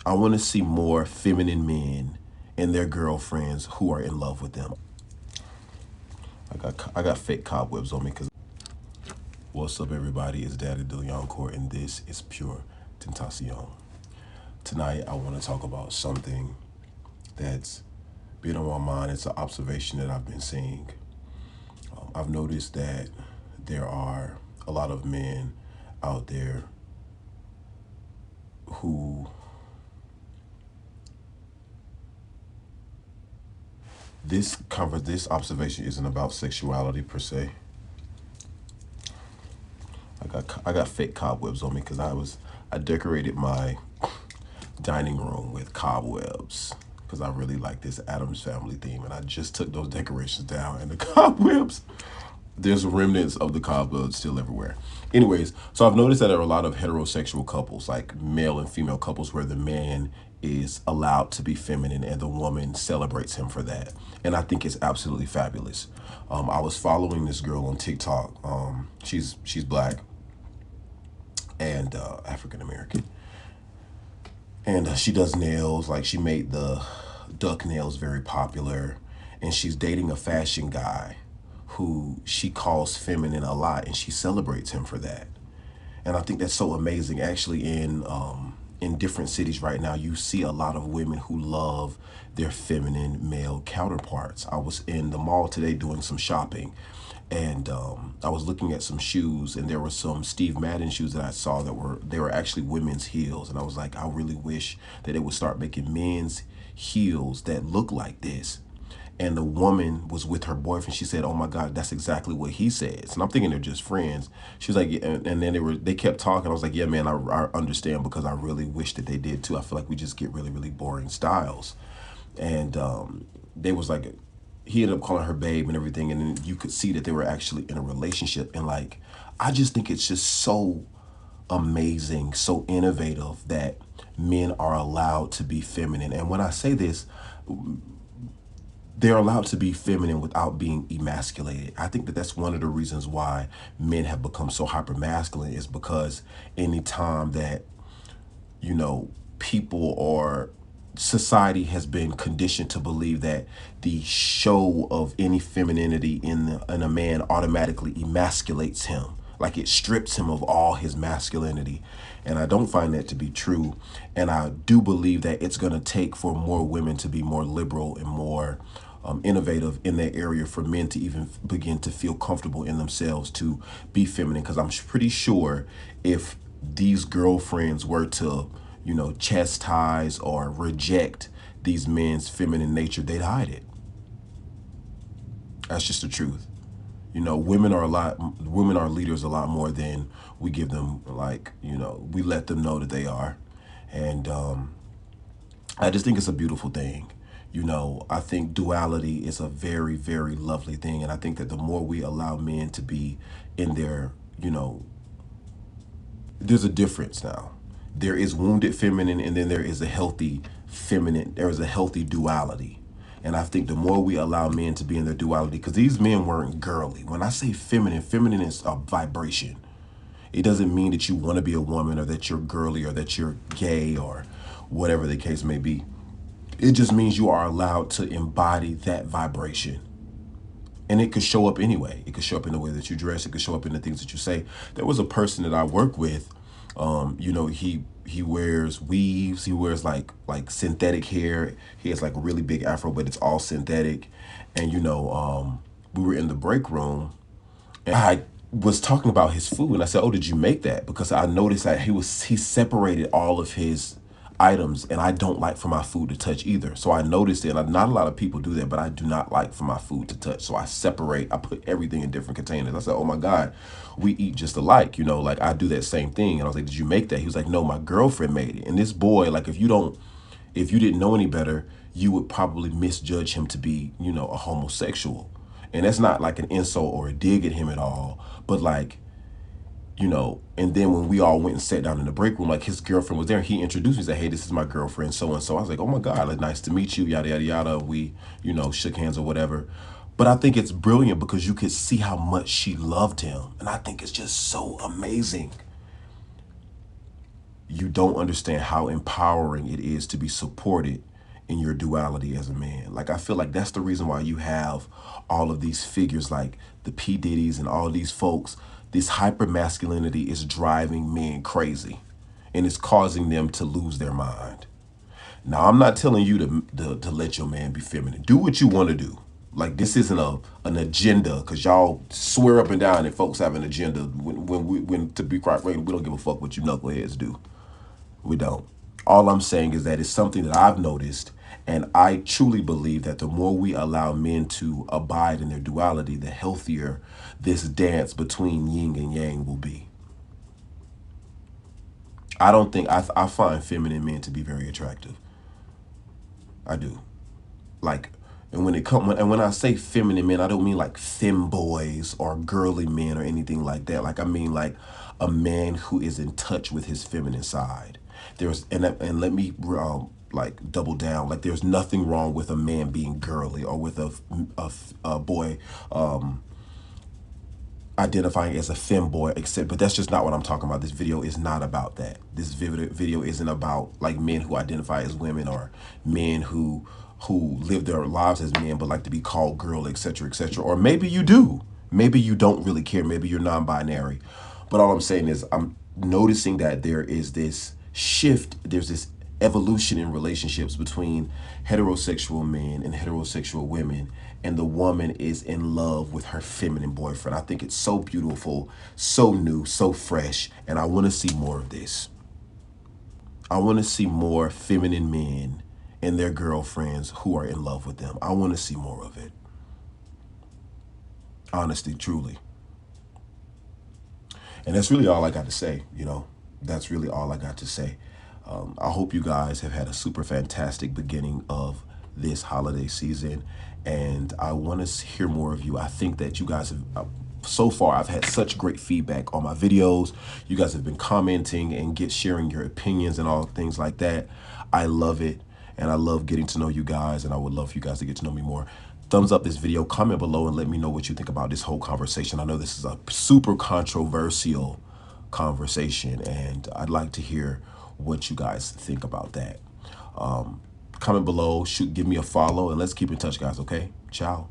I want to see more feminine men and their girlfriends who are in love with them. I got fake cobwebs on me because what's up, everybody? It's Daddy DeLeon and this is Pure Tentacion. Tonight I want to talk about something that's been on my mind. It's an observation that I've been seeing. I've noticed that there are a lot of men out there who this observation isn't about sexuality per se. I got fake cobwebs on me because I decorated my dining room with cobwebs because I really like this Addams Family theme, and I just took those decorations down, and the cobwebs, there's remnants of the cobwebs still everywhere. Anyways, so I've noticed that there are a lot of heterosexual couples, like male and female couples, where the man is allowed to be feminine and the woman celebrates him for that. And I think it's absolutely fabulous. I was following this girl on TikTok. She's black and African American, and she does nails. Like, she made the duck nails very popular, and she's dating a fashion guy who she calls feminine a lot, and she celebrates him for that. And I think that's so amazing. Actually, in different cities right now, you see a lot of women who love their feminine male counterparts. I was in the mall today doing some shopping, and I was looking at some shoes, and there were some Steve Madden shoes that I saw that were actually women's heels, and I was like, I really wish that they would start making men's heels that look like this. And the woman was with her boyfriend. She said, "Oh my God, that's exactly what he says." And I'm thinking they're just friends. She was like, yeah, and then they kept talking. I was like, "Yeah, man, I understand, because I really wish that they did too. I feel like we just get really, really boring styles." And they was like, he ended up calling her babe and everything, and then you could see that they were actually in a relationship. And like, I just think it's just so amazing, so innovative that men are allowed to be feminine. And when I say this, they're allowed to be feminine without being emasculated. I think that that's one of the reasons why men have become so hyper masculine, is because anytime that, people or society has been conditioned to believe that the show of any femininity in a man automatically emasculates him, like it strips him of all his masculinity. And I don't find that to be true. And I do believe that it's going to take for more women to be more liberal and more innovative in that area, for men to even begin to feel comfortable in themselves to be feminine. Because I'm pretty sure if these girlfriends were to, chastise or reject these men's feminine nature, they'd hide it. That's just the truth. Women are leaders a lot more than we give them. Like, we let them know that they are. And I just think it's a beautiful thing. I think duality is a very, very lovely thing. And I think that the more we allow men to be in their, there's a difference now. There is wounded feminine, and then there is a healthy feminine. There is a healthy duality. And I think the more we allow men to be in their duality, because these men weren't girly. When I say feminine, feminine is a vibration. It doesn't mean that you want to be a woman, or that you're girly, or that you're gay, or whatever the case may be. It just means you are allowed to embody that vibration. And it could show up anyway. It could show up in the way that you dress. It could show up in the things that you say. There was a person that I work with. He wears weaves. He wears like synthetic hair. He has like a really big afro, but it's all synthetic. And we were in the break room, and I was talking about his food, and I said, "Oh, did you make that?" Because I noticed that he separated all of his items, and I don't like for my food to touch either. So I noticed it, and not a lot of people do that, but I do not like for my food to touch. So I put everything in different containers. I said, "Oh my God, we eat just alike." Like, I do that same thing. And I was like, "Did you make that?" He was like, "No, my girlfriend made it." And this boy, like, if you didn't know any better, you would probably misjudge him to be, a homosexual. And that's not like an insult or a dig at him at all. But like, and then when we all went and sat down in the break room, like, his girlfriend was there, and he introduced me, said, "Hey, this is my girlfriend, so and so." I was like, "Oh my God, like, nice to meet you," yada, yada, yada. We, shook hands or whatever. But I think it's brilliant because you could see how much she loved him. And I think it's just so amazing. you don't understand how empowering it is to be supported in your duality as a man. Like, I feel like that's the reason why you have all of these figures like the P. Diddy's and all these folks. This hyper masculinity is driving men crazy, and it's causing them to lose their mind. Now, I'm not telling you to let your man be feminine. Do what you want to do. Like, this isn't an agenda, because y'all swear up and down that folks have an agenda. When to be quite frank, we don't give a fuck what you knuckleheads do. We don't. All I'm saying is that it's something that I've noticed, and I truly believe that the more we allow men to abide in their duality, the healthier this dance between yin and yang will be. I don't think I find feminine men to be very attractive. I do. Like, and when I say feminine men, I don't mean like femboys or girly men or anything like that. Like, I mean like a man who is in touch with his feminine side. And let me like double down. Like, there's nothing wrong with a man being girly, or with a boy identifying as a femboy, except, but that's just not what I'm talking about. This video is not about that. This video isn't about like men who identify as women, or men who live their lives as men but like to be called girl, etc., etc. Or maybe you do. Maybe you don't really care. Maybe you're non-binary. But all I'm saying is, I'm noticing that there is this shift. There's this evolution in relationships between heterosexual men and heterosexual women, and the woman is in love with her feminine boyfriend. I think it's so beautiful, so new, so fresh, and I want to see more of this. I want to see more feminine men and their girlfriends who are in love with them. I want to see more of it. Honestly, truly. And that's really all I got to say, That's really all I got to say. I hope you guys have had a super fantastic beginning of this holiday season, and I want to hear more of you. I think that you guys have, so far, I've had such great feedback on my videos. You guys have been commenting and sharing your opinions and all things like that. I love it, and I love getting to know you guys, and I would love for you guys to get to know me more. Thumbs up this video, comment below, and let me know what you think about this whole conversation. I know this is a super controversial conversation, and I'd like to hear what you guys think about that. Comment below, give me a follow, and let's keep in touch, guys, okay? Ciao.